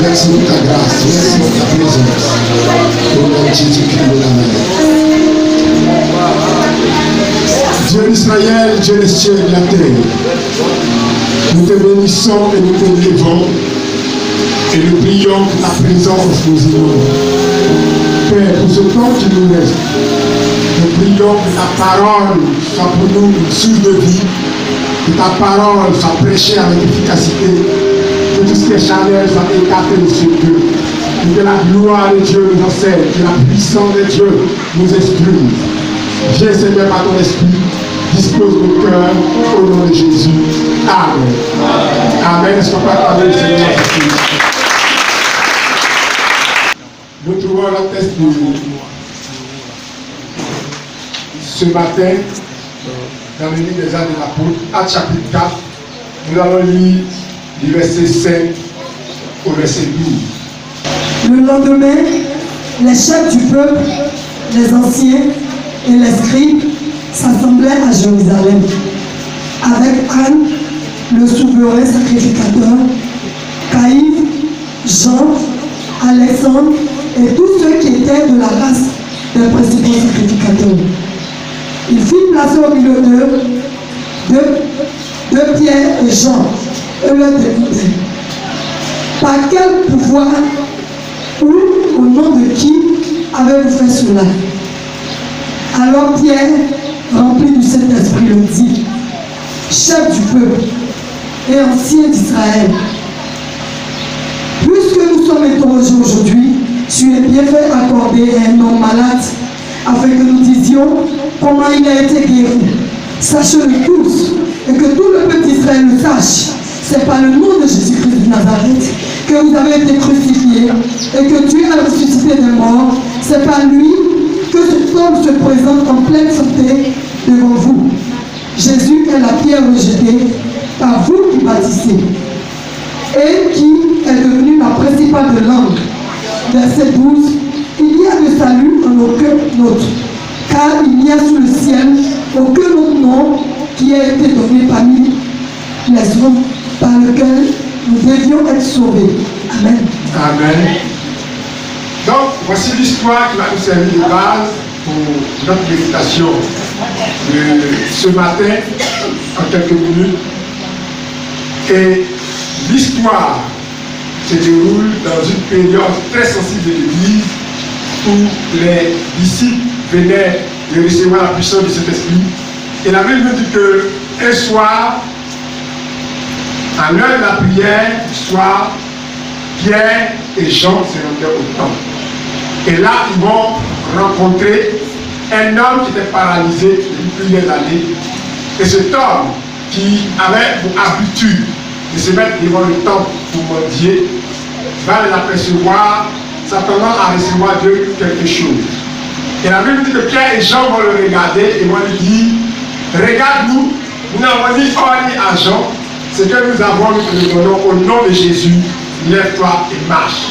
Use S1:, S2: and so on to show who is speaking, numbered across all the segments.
S1: Merci pour ta grâce, merci pour ta présence. Au nom de Jésus-Christ de Nazareth. Dieu d'Israël, Dieu des cieux et de la terre, nous te bénissons et nous te levons et nous prions pour ta présence nous inonde. Père, pour ce temps qui nous reste, nous prions que ta parole soit pour nous une source de vie, que ta parole soit prêchée avec efficacité, que tout ce qui est charnel soit écarté de ce Dieu, et que la gloire de Dieu nous enseigne, que la puissance de Dieu nous exprime. Viens Seigneur par ton esprit, dispose nos cœurs au nom de Jésus. Amen. Amen. Est-ce qu'on peut acclamer le Seigneur? Nous trouvons la texte ce matin dans le livre des Actes de l'Apôtre, Actes chapitre 4. Nous allons lire du verset 5 au verset 12.
S2: Le lendemain, les chefs du peuple, les anciens et les scribes s'assemblaient à Jérusalem avec Anne, le souverain sacrificateur, Caïphe, Jean, Alexandre et tous ceux qui étaient de la race des principaux sacrificateurs. Il fit placer au milieu d'eux de Pierre et Jean et leur demandait: par quel pouvoir ou au nom de qui avez-vous fait cela? Alors Pierre, rempli du Saint-Esprit, le dit: chef du peuple et ancien d'Israël, puisque nous sommes interrogés aujourd'hui sur les bienfaits accordés à un homme malade, afin que nous disions comment il a été guéri, sachez-le tous, et que tout le peuple d'Israël le sache. C'est par le nom de Jésus-Christ de Nazareth que vous avez été crucifiés et que Dieu a ressuscité des morts. C'est par lui que cet homme se présente en pleine santé devant vous. Jésus est la pierre rejetée par vous qui bâtissez et qui est devenue la principale de langue. Verset 12. Il y a de salut en aucun autre, car il n'y a sous le ciel aucun autre nom qui ait été donné parmi les hommes par lequel nous devions être sauvés. Amen.
S1: Amen. Donc, voici l'histoire qui va nous servir de base pour notre méditation de ce matin, en quelques minutes. Et l'histoire se déroule dans une période très sensible de l'Église où les disciples venaient de recevoir la puissance de cet esprit. Et la Bible dit qu'un soir, à l'heure de la prière du soir, Pierre et Jean se rendaient au temple. Et là, ils vont rencontrer un homme qui était paralysé depuis plusieurs années. Et cet homme qui avait pour habitude de se mettre devant le temple pour mendier, va l'apercevoir, s'attendant à recevoir de quelque chose. Et la Bible dit que Pierre et Jean vont le regarder et vont lui dire: regarde-nous, nous n'avons ni or ni argent, ce que nous avons, nous te le donnons au nom de Jésus, lève-toi et marche.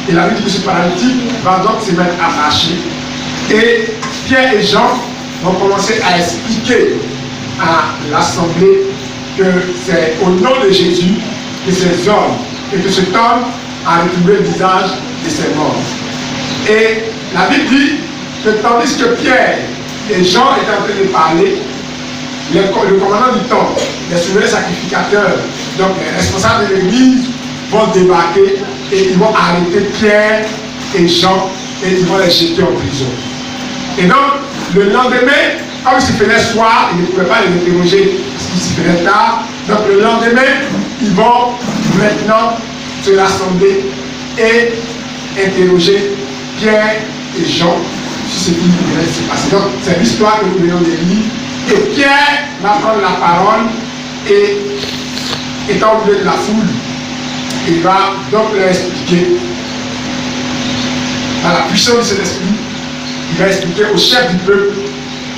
S1: Et la Bible dit que ce paralytique va donc se mettre à marcher. Et Pierre et Jean vont commencer à expliquer à l'assemblée que c'est au nom de Jésus que ces hommes et que cet homme a retrouvé le visage de ses morts. Et la Bible dit que tandis que Pierre et Jean étaient en train de parler, le commandant du temple, les souverains sacrificateurs, donc les responsables de l'église, vont débarquer et ils vont arrêter Pierre et Jean et ils vont les jeter en prison. Et donc, le lendemain, comme il se faisait soir, ils ne pouvaient pas les interroger parce qu'il se faisait tard. Donc, le lendemain, ils vont maintenant se rassembler et interroger Pierre et Jean sur ce qui vient de se passer. Donc, c'est l'histoire que nous venons de lire. Et Pierre va prendre la parole et, étant au milieu de la foule, il va donc leur expliquer, par la puissance de cet esprit, il va expliquer au chef du peuple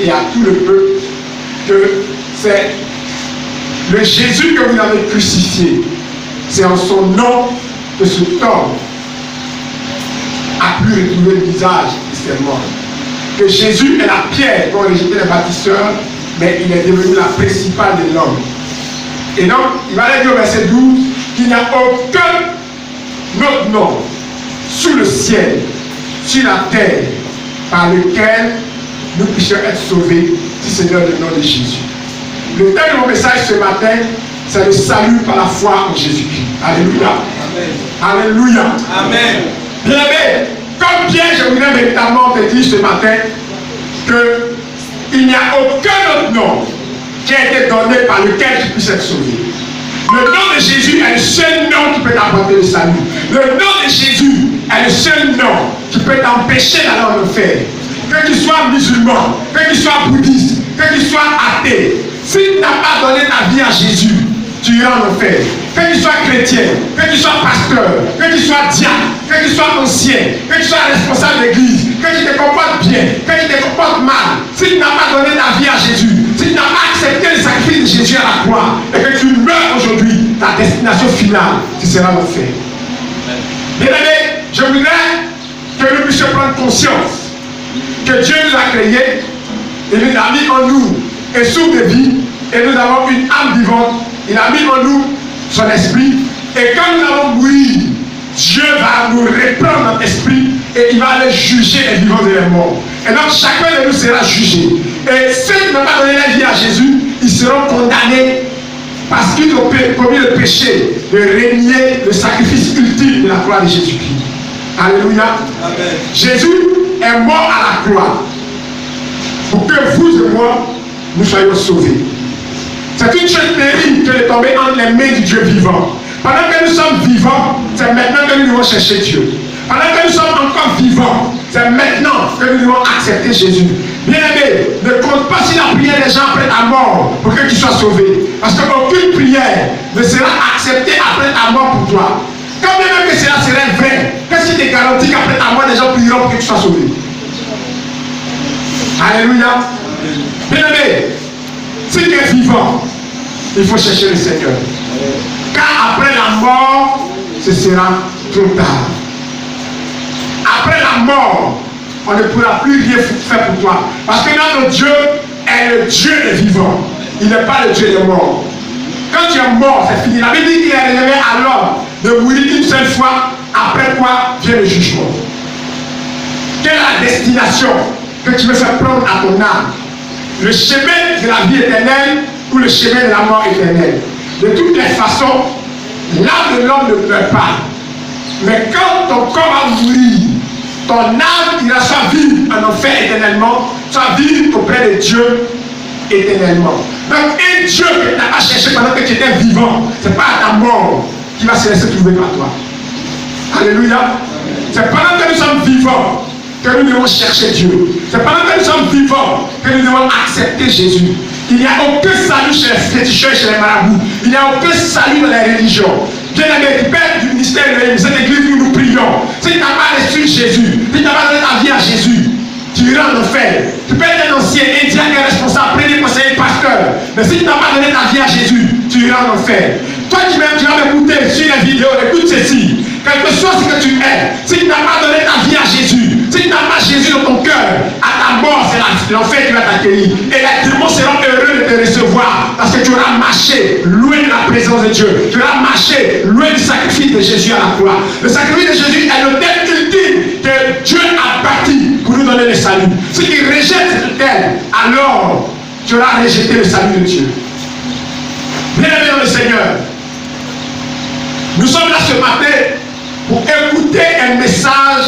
S1: et à tout le peuple que c'est le Jésus que vous avez crucifié. C'est en son nom que ce homme a pu retrouver le visage de ses morts. Que Jésus est la pierre dont rejeté les bâtisseurs, mais il est devenu la principale de l'homme. Et donc, il va leur dire au verset 12 qu'il n'y a aucun autre nom sous le ciel, sur la terre, par lequel nous puissions être sauvés, si c'est dans le nom de Jésus. Le thème de mon message ce matin, c'est le salut par la foi en Jésus-Christ. Alléluia. Amen. Alléluia. Amen. Bien aimé, comme Pierre, je voudrais véritablement te dire ce matin qu'il n'y a aucun autre nom qui a été donné par lequel tu puisses être sauvé. Le nom de Jésus est le seul nom qui peut t'apporter le salut. Le nom de Jésus est le seul nom qui peut t'empêcher d'aller en enfer. Que tu sois musulman, que tu sois bouddhiste, que tu sois athée, si tu n'as pas donné ta vie à Jésus, tu iras en enfer. Que tu sois chrétien, que tu sois pasteur, que tu sois diacre, que tu sois ancien, que tu sois responsable d'église, que tu te comportes bien, que tu te comportes mal, si tu n'as pas donné ta vie à Jésus, si tu n'as pas accepté le sacrifice de Jésus à la croix, et que tu meurs aujourd'hui, ta destination finale, tu seras l'enfer. Bien aimé, je voudrais que nous puissions prendre conscience que Dieu nous a créés, et nous a mis en nous un souffle de vie, et nous avons une âme vivante. Il a mis en nous son esprit, et quand nous allons mourir, Dieu va nous reprendre notre esprit et il va aller juger les vivants et les morts. Et donc chacun de nous sera jugé. Et ceux qui n'ont pas donné la vie à Jésus, ils seront condamnés parce qu'ils ont commis le péché de renier le sacrifice ultime de la croix de Jésus-Christ. Alléluia. Amen. Jésus est mort à la croix pour que vous et moi, nous soyons sauvés. C'est une chose terrible que de tomber entre les mains du Dieu vivant. Pendant que nous sommes vivants, c'est maintenant que nous devons chercher Dieu. Pendant que nous sommes encore vivants, c'est maintenant que nous devons accepter Jésus. Bien-aimé, ne compte pas sur la prière des gens après ta mort pour que tu sois sauvé. Parce qu'aucune prière ne sera acceptée après ta mort pour toi. Quand bien même que cela serait vrai, qu'est-ce qui te garantit qu'après ta mort, les gens prieront pour que tu sois sauvé? Alléluia. Bien-aimé, si tu es vivant, il faut chercher le Seigneur. Car après la mort, ce sera trop tard. Après la mort, on ne pourra plus rien faire pour toi. Parce que notre Dieu est le Dieu des vivants. Il n'est pas le Dieu des morts. Quand tu es mort, c'est fini. La Bible dit qu'il est réservé à l'homme de mourir une seule fois, après quoi vient le jugement. Quelle est la destination que tu veux faire prendre à ton âme? Le chemin de la vie éternelle ou le chemin de la mort éternelle? De toutes les façons, l'âme de l'homme ne meurt pas. Mais quand ton corps va mourir, ton âme ira soit vivre en enfer éternellement, soit vivre auprès de Dieu éternellement. Donc un Dieu que tu n'as pas cherché pendant que tu étais vivant, ce n'est pas à ta mort qui va se laisser trouver par toi. Alléluia. C'est pendant que nous sommes vivants que nous devons chercher Dieu. C'est pendant que nous sommes vivants que nous devons accepter Jésus. Il n'y a aucun salut chez les féticheurs et chez les marabouts. Il n'y a aucun salut dans les religions. Bien-aimé, Père du ministère de cette église où nous prions, si tu n'as pas reçu Jésus, si tu n'as pas donné ta vie à Jésus, tu iras en enfer. Tu peux être un ancien indien qui est responsable, premier conseiller, pasteur. Mais si tu n'as pas donné ta vie à Jésus, tu iras en enfer. Toi qui m'aimes, tu vas m'écouter sur les vidéos, écoute ceci. Quel que soit ce que tu es, si tu n'as pas donné ta vie à Jésus, si tu n'as pas Jésus dans ton cœur, à ta mort, c'est l'enfer qui va t'accueillir. Et les démons seront heureux de te recevoir parce que tu auras marché loin de la présence de Dieu. Tu auras marché loin du sacrifice de Jésus à la croix. Le sacrifice de Jésus est l'autel ultime que Dieu a bâti pour nous donner le salut. Si tu rejettes cet autel, alors tu auras rejeté le salut de Dieu. Bien-aimé dans le Seigneur, nous sommes là ce matin pour écouter un message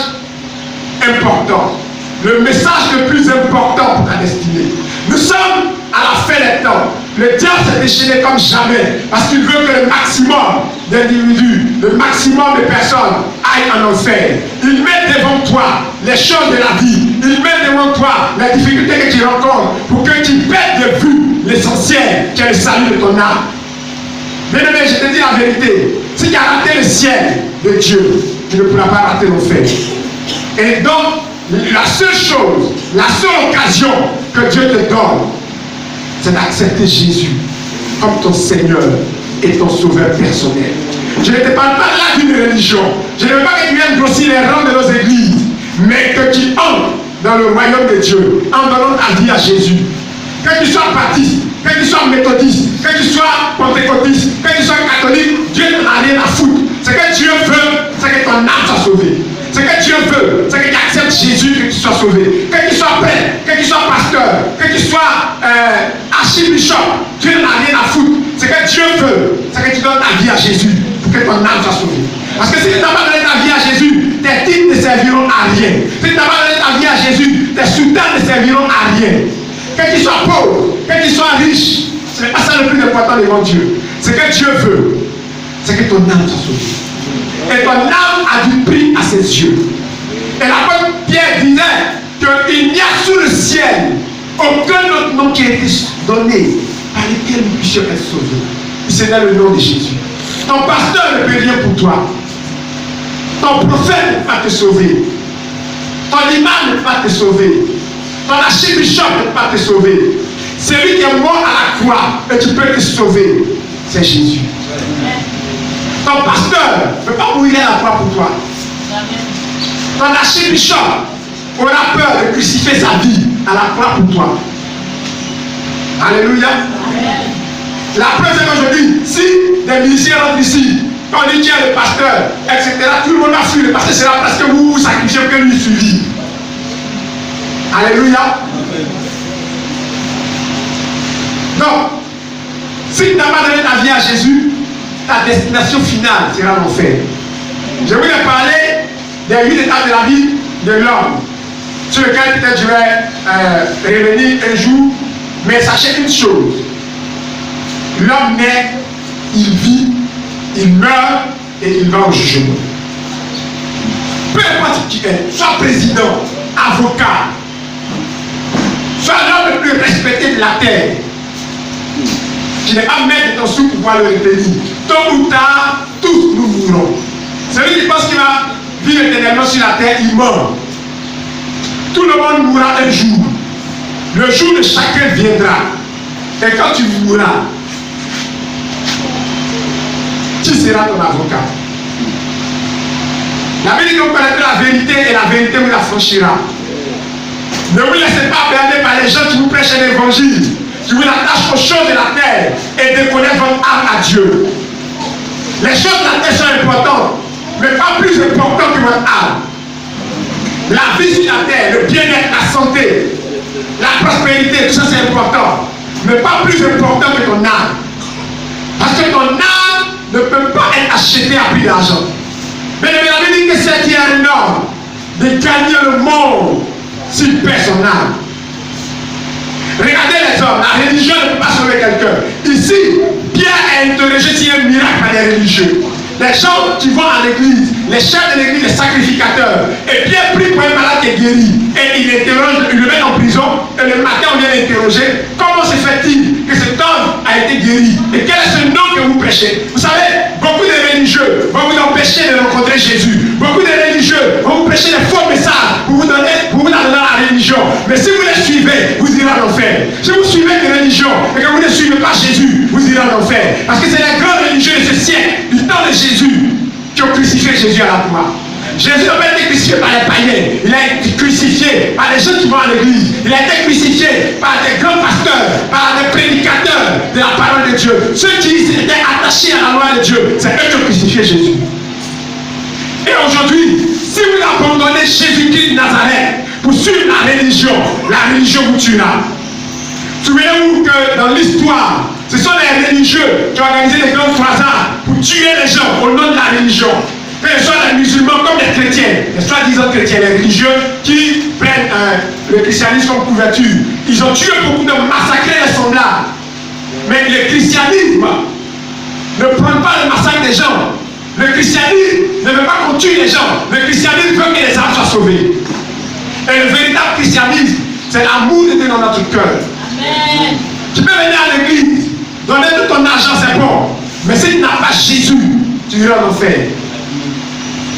S1: important. Le message le plus important pour ta destinée. Nous sommes à la fin des temps. Le diable s'est déchaîné comme jamais parce qu'il veut que le maximum d'individus, le maximum de personnes aillent en enfer. Ils mettent devant toi les choses de la vie. Ils mettent devant toi les difficultés que tu rencontres pour que tu perdes de vue l'essentiel qui est le salut de ton âme. Bien-aimé, je te dis la vérité. Si tu as raté le ciel de Dieu, tu ne pourras pas rater l'enfer. Et donc, la seule chose, la seule occasion que Dieu te donne, c'est d'accepter Jésus comme ton Seigneur et ton Sauveur personnel. Je ne te parle pas là d'une religion. Je ne veux pas que tu viennes grossir les rangs de nos églises, mais que tu entres dans le royaume de Dieu en donnant ta vie à Jésus. Que tu sois baptiste, que tu sois méthodiste, que tu sois pentecôtiste, que tu sois catholique, Dieu n'en a rien à foutre. Ce que Dieu veut, c'est que ton âme soit sauvée. Ce que Dieu veut, c'est que tu acceptes Jésus, que tu sois sauvé. Que tu sois prêtre, que tu sois pasteur, que tu sois archibishop, Dieu n'en a rien à foutre. Ce que Dieu veut, c'est que tu donnes ta vie à Jésus pour que ton âme soit sauvée. Parce que si tu n'as pas donné ta vie à Jésus, tes titres ne serviront à rien. Si tu n'as pas donné ta vie à Jésus, tes soutiens ne serviront à rien. Que tu sois pauvre, que tu sois riche, ce n'est pas ça le plus important devant Dieu. Ce que Dieu veut, c'est que ton âme soit sauvée. Et ton âme a du prix à ses yeux. Et l'apôtre Pierre disait qu'il n'y a sous le ciel aucun autre nom qui a été donné par lequel nous puissions être sauvés. C'est dans le nom de Jésus. Ton pasteur ne peut rien pour toi. Ton prophète ne peut pas te sauver. Ton imam ne peut pas te sauver. Ton archibishop ne peut pas te sauver. Celui qui est mort à la croix et tu peux te sauver, c'est Jésus. Ton pasteur ne peut pas mourir à la croix pour toi. Ton archibishop aura peur de crucifier sa vie à la croix pour toi. Alléluia. La preuve c'est qu'aujourd'hui, si des musiciens rentrent ici, quand on dit qui est le pasteur, etc., tout le monde va fuir parce que c'est là parce que vous vous sacrifiez pour que lui suivi. Alléluia. Donc, si tu n'as pas donné ta vie à Jésus, ta destination finale sera l'enfer. Je voulais parler des 8 étapes de la vie de l'homme, sur lequel peut-être je vais revenir un jour, mais sachez une chose. L'homme naît, il vit, il meurt et il va au jugement. Peu importe qui est, soit président, avocat, soit l'homme le plus respecté de la terre, qui n'est pas maître de ton sou pour pouvoir le retenir. Tôt ou tard, tous nous mourrons. Celui qui pense qu'il va vivre éternellement sur la terre, il meurt. Tout le monde mourra un jour. Le jour de chacun viendra. Et quand tu mourras, qui sera ton avocat? La Bible dit qu'on connaîtra la vérité et la vérité vous affranchira. Ne vous laissez pas berner par les gens qui vous prêchent l'évangile, qui vous attachent aux choses de la terre et de connaître votre âme à Dieu. Les choses de la terre sont importantes, mais pas plus importantes que votre âme. La vie sur la terre, le bien-être, la santé, la prospérité, tout ça c'est important, mais pas plus important que ton âme. Parce que ton âme ne peut pas être achetée à prix d'argent. Mais la Bible dit que c'est qui est un homme de gagner le monde s'il perd son âme. Regardez les hommes, la religion ne peut pas sauver quelqu'un. Ici, Pierre a interrogé s'il y a un miracle par les religieux. Les gens qui vont à l'église, les chefs de l'église, les sacrificateurs. Et Pierre prie pour un malade qui est guéri. Et il interroge, il le met en prison. Et le matin, on vient l'interroger. Comment se fait-il que cet homme a été guéri? Et quel est ce nom que vous prêchez? Vous savez, beaucoup de religieux vont vous empêcher de rencontrer Jésus. Beaucoup de religieux vont vous prêcher des faux messages pour vous donner la religion. Mais si vous les suivez, vous irez en enfer. Si vous suivez des religions et que vous ne suivez pas Jésus, vous irez en enfer. Parce que c'est les grands religieux de ce siècle, du temps de Jésus, qui ont crucifié Jésus à la croix. Jésus n'a pas été crucifié par les païens, il a été crucifié par les gens qui vont à l'église, il a été crucifié par des grands pasteurs, par des prédicateurs de la parole de Dieu. Ceux qui étaient attachés à la loi de Dieu, c'est eux qui ont crucifié Jésus. Et aujourd'hui, si vous abandonnez Jésus-Christ de Nazareth pour suivre la religion vous tuera. Souvenez-vous que dans l'histoire, ce sont les religieux qui ont organisé les grandes croisades pour tuer les gens au nom de la religion. Que ce soit les musulmans comme les chrétiens, les soi-disant chrétiens, les religieux qui prennent le christianisme comme couverture. Ils ont tué beaucoup de massacrés les semblables. Mais le christianisme ne prône pas le massacre des gens. Le christianisme ne veut pas qu'on tue les gens. Le christianisme veut que les âmes soient sauvées. Et le véritable christianisme, c'est l'amour de Dieu dans notre cœur. Amen. Tu peux venir à l'église, donner tout ton argent, c'est bon. Mais si tu n'as pas Jésus, tu iras en enfer.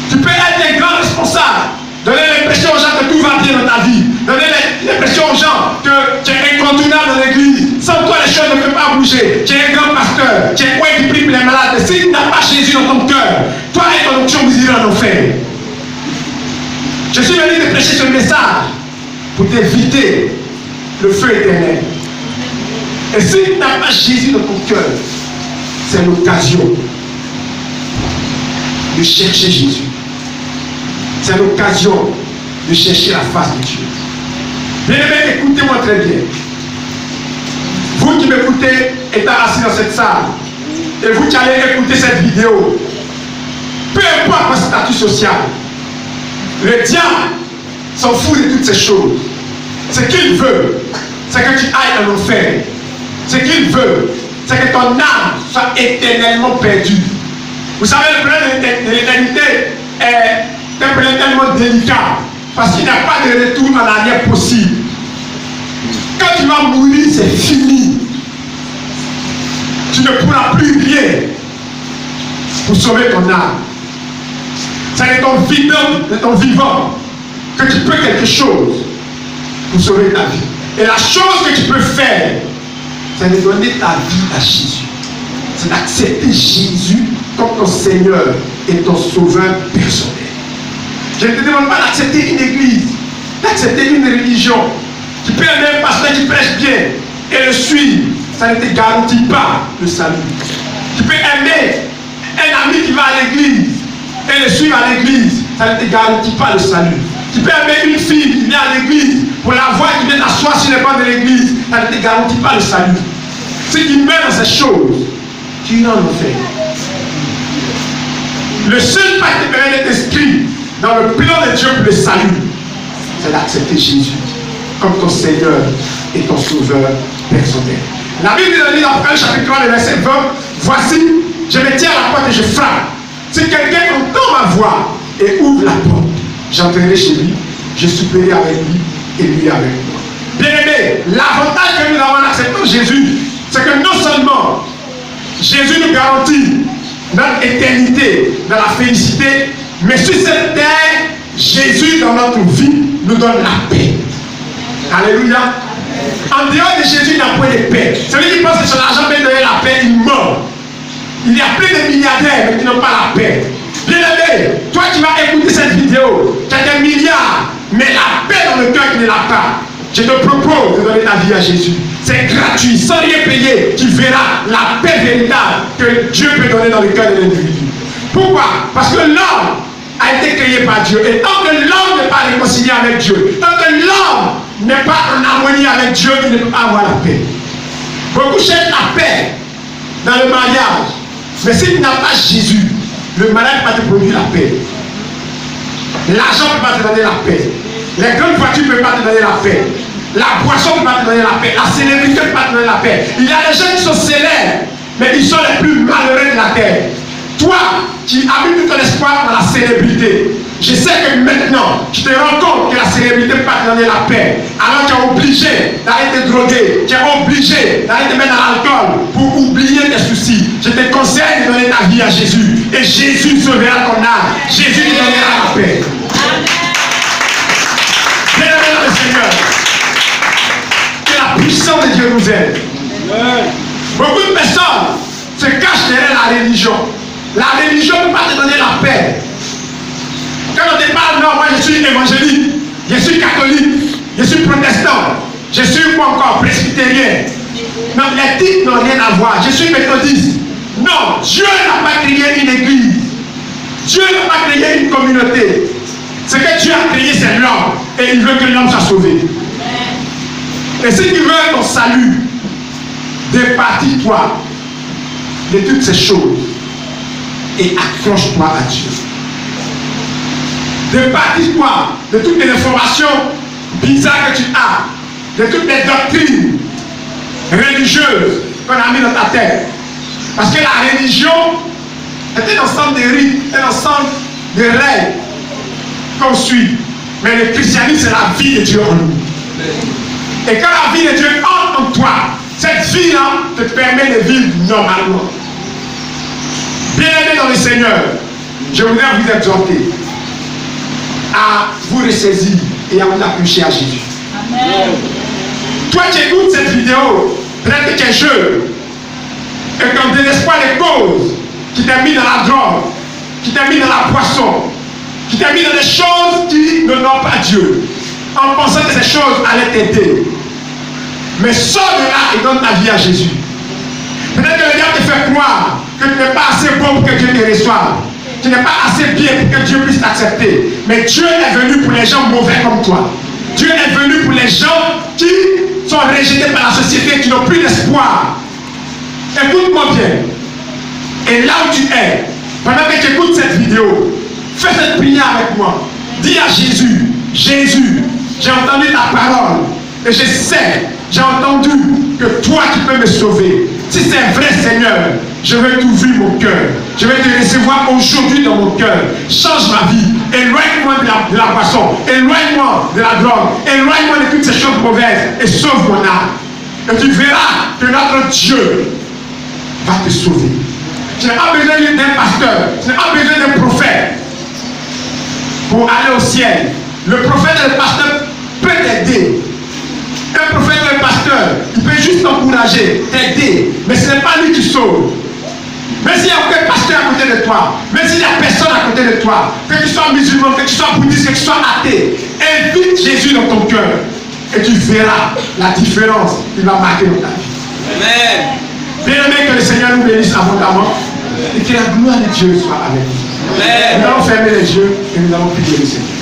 S1: Tu peux être un grand responsable, donner l'impression aux gens que tout va bien dans ta vie, donner l'impression aux gens que tu es incontournable dans l'église. Sans toi, les choses ne peuvent pas bouger. Tu es un grand pasteur, tu es quoi qui prie pour les malades. Mais si tu n'as pas Jésus dans ton cœur, toi et ton onction, vous irez en enfer. Je suis venu te prêcher ce message pour t'éviter le feu éternel. Et si tu n'as pas Jésus dans ton cœur, c'est l'occasion de chercher Jésus. C'est l'occasion de chercher la face de Dieu. Bien-aimés, écoutez-moi très bien. Vous qui m'écoutez étant assis dans cette salle, et vous qui allez écouter cette vidéo, peu importe votre statut social, le diable s'en fout de toutes ces choses. Ce qu'il veut, c'est que tu ailles en enfer. Ce qu'il veut, c'est que ton âme soit éternellement perdue. Vous savez, le problème de l'éternité est un problème tellement délicat parce qu'il n'y a pas de retour en arrière possible. Quand tu vas mourir, c'est fini. Tu ne pourras plus rien pour sauver ton âme. C'est de ton vivant que tu peux quelque chose pour sauver ta vie. Et la chose que tu peux faire, c'est de donner ta vie à Jésus. C'est d'accepter Jésus comme ton Seigneur et ton Sauveur personnel. Je ne te demande pas d'accepter une église, d'accepter une religion. Tu peux aimer un pasteur qui prêche bien et le suivre. Ça ne te garantit pas le salut. Tu peux aimer un ami qui va à l'église et le suivre à l'église. Ça ne te garantit pas le salut. Tu peux aimer une fille qui vient à l'église pour la voir qui vient s'asseoir sur les bancs de l'église. Ça ne te garantit pas le salut. Si tu mets dans ces choses, tu iras en enfer. Le seul pas qui peut être inscrit dans le plan de Dieu pour le salut, c'est d'accepter Jésus comme ton Seigneur et ton Sauveur personnel. La Bible dit dans Apocalypse chapitre 3, le verset 20, voici, je me tiens à la porte et je frappe. Si quelqu'un entend ma voix et ouvre la porte, j'entrerai chez lui, je souperai avec lui et lui avec moi. Bien aimé, l'avantage que nous avons en acceptant Jésus, c'est que non seulement Jésus nous garantit notre éternité dans la félicité, mais sur cette terre, Jésus dans notre vie nous donne la paix. Alléluia. En dehors de Jésus, il n'y a point de paix. Celui qui pense que son argent peut donner la paix, il meurt. Il y a plein de milliardaires mais qui n'ont pas la paix. Bien aimé, toi qui vas écouter cette vidéo, tu as des milliards, mais la paix dans le cœur qui ne l'a pas. Je te propose de donner ta vie à Jésus. C'est gratuit, sans rien payer. Tu verras la paix véritable que Dieu peut donner dans le cœur de l'individu. Pourquoi? Parce que l'homme a été créé par Dieu. Et tant que l'homme n'est pas réconcilié avec Dieu, tant que l'homme n'est pas en harmonie avec Dieu, il ne peut pas avoir la paix. Beaucoup cherchent la paix dans le mariage. Mais si tu n'as pas Jésus, le mariage ne peut pas te produire la paix. L'argent ne peut pas te donner la paix. Les grandes voitures ne peuvent pas te donner la paix. La boisson ne peut pas te donner la paix. La célébrité ne peut pas te donner la paix. Il y a des gens qui sont célèbres, mais ils sont les plus malheureux de la terre. Toi, qui as mis tout ton espoir dans la célébrité, je sais que maintenant, tu te rends compte que la célébrité ne peut pas te donner la paix. Alors tu es obligé d'aller te droguer, tu es obligé d'aller te mettre dans l'alcool pour oublier tes soucis. Je te conseille de donner ta vie à Jésus. Et Jésus sauvera ton âme. Jésus te donnera la paix. Bien-aimé dans le Seigneur, que la puissance de Dieu nous aide. Beaucoup de personnes se cachent derrière la religion. La religion ne peut pas te donner la paix. Quand on te parle, non, moi je suis évangélique, je suis catholique, je suis protestant, je suis quoi encore, presbytérien. Non, les titres n'ont rien à voir. Je suis méthodiste. Non, Dieu n'a pas créé une église. Dieu n'a pas créé une communauté. Ce que Dieu a créé, c'est l'homme. Et il veut que l'homme soit sauvé. Et si tu veux ton salut, départis-toi de toutes ces choses et accroche-toi à Dieu. Départis-toi de toutes les informations bizarres que tu as, de toutes les doctrines religieuses qu'on a mis dans ta tête. Parce que la religion est un ensemble de rites, un ensemble de règles qu'on suit. Mais le christianisme, c'est la vie de Dieu en nous. Et quand la vie de Dieu entre en toi, cette vie-là te permet de vivre normalement. Bien-aimés dans le Seigneur, je voudrais vous exhorter à vous ressaisir et à vous accrocher à Jésus. Amen. Toi qui écoutes cette vidéo, peut-être que tu es jeune, et qu'en désespoir des causes, qui t'a mis dans la drogue, qui t'a mis dans la poisson, qui t'a mis dans des choses qui n'honorent pas Dieu, en pensant que ces choses allaient t'aider. Mais sors de là et donne ta vie à Jésus. Peut-être que le diable te fait croire que tu n'es pas assez bon pour que Dieu te reçoive. Tu n'es pas assez bien pour que Dieu puisse t'accepter. Mais Dieu est venu pour les gens mauvais comme toi. Dieu est venu pour les gens qui sont rejetés par la société, qui n'ont plus d'espoir. Écoute-moi bien. Et là où tu es, pendant que tu écoutes cette vidéo, fais cette prière avec moi. Dis à Jésus, Jésus, j'ai entendu ta parole. Et je sais, j'ai entendu que toi tu peux me sauver. Si c'est vrai, Seigneur, je vais t'ouvrir mon cœur. Je vais te recevoir aujourd'hui dans mon cœur. Change ma vie. Éloigne-moi de la boisson. Éloigne-moi de la drogue. Éloigne-moi de toutes ces choses mauvaises. Et sauve mon âme. Et tu verras que notre Dieu va te sauver. Tu n'as pas besoin d'un pasteur. Tu n'as pas besoin d'un prophète pour aller au ciel. Le prophète et le pasteur peuvent t'aider. Un prophète ou un pasteur, il peut juste t'encourager, t'aider, mais ce n'est pas lui qui sauve. Mais s'il n'y a aucun pasteur à côté de toi, même s'il n'y a personne à côté de toi, que tu sois musulman, que tu sois bouddhiste, que tu sois athée, invite Jésus dans ton cœur et tu verras la différence qu'il va marquer dans ta vie. Amen. Bien-aimé, que le Seigneur nous bénisse abondamment et que la gloire de Dieu soit avec nous. Nous allons fermer les yeux et nous allons prier le Seigneur.